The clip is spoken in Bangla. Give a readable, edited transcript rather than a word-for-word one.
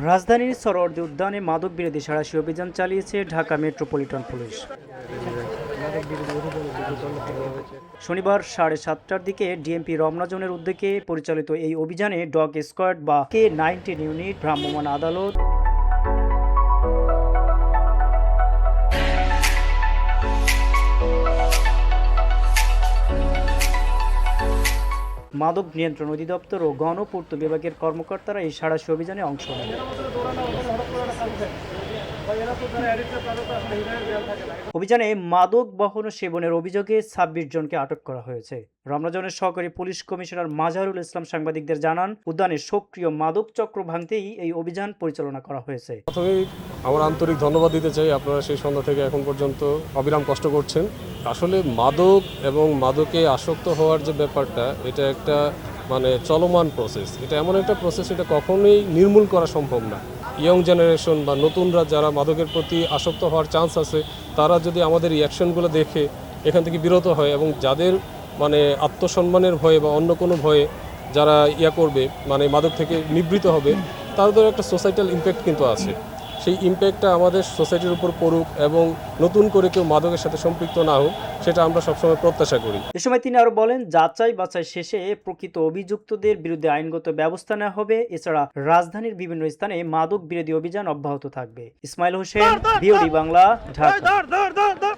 রাজধানীর সরোয়ার্দী উদ্যানে মাদক বিরোধী সাঁড়াশি অভিযান চালিয়েছে ঢাকা মেট্রোপলিটন পুলিশ। শনিবার 7:30টার দিকে ডিএমপি রমনা জোনের উদ্যোগে পরিচালিত এই অভিযানে ডগ স্কোয়াড বা K-19 ইউনিট, ভ্রাম্যমাণ আদালত, মাদক নিয়ন্ত্রণ অধিদপ্তর ও গণপূর্ত বিভাগের কর্মকর্তারা এই সাঁড়াশি অভিযানে অংশ নেন। অভিযানে মাদক বহন ও সেবনের অভিযোগে ২৬ জনকে আটক করা হয়েছে। রমনা জোনের সহকারী পুলিশ কমিশনার মাজহারুল ইসলাম সাংবাদিকদের জানান, উদ্যানে সক্রিয় মাদক চক্র ভাঙতেই এই অভিযান পরিচালনা করা হয়েছে। প্রথমেই আমার আন্তরিক ধন্যবাদ দিতে চাই, আপনারা সেই সন্ধ্যা থেকে এখন পর্যন্ত অবিরাম কষ্ট করছেন। আসলে মাদক এবং মাদকে আসক্ত হওয়ার যে ব্যাপারটা, এটা একটা চলমান প্রসেস। এটা এমন একটা প্রসেস, এটা কখনোই নির্মূল করা সম্ভব না। ইয়ং জেনারেশন বা নতুনরা যারা মাদকের প্রতি আসক্ত হওয়ার চান্স আছে, তারা যদি আমাদের এই অ্যাকশনগুলো দেখে এখান থেকে বিরত হয় এবং যাদের আত্মসম্মানের ভয়ে বা অন্য কোনো ভয়ে যারা করবে, মাদক থেকে নিবৃত হবে, তাদের একটা সোসাইটাল ইম্প্যাক্ট কিন্তু আছে। সেই ইম্প্যাক্টটা আমাদের সোসাইটির উপর পড়ুক এবং নতুন করে কেউ মাদকের সাথে সম্পৃক্ত না হোক, সেটা আমরা সবসময় প্রত্যাশা করি। এ সময় তিনি আরো বলেন, যাচাই বাছাই শেষে প্রকৃত অভিযুক্তদের বিরুদ্ধে আইনগত ব্যবস্থা নেওয়া হবে। এছাড়া রাজধানীর বিভিন্ন স্থানে মাদক বিরোধী অভিযান অব্যাহত থাকবে। ইসমাইল হোসেন, বিওডি বাংলা, ঢাকা।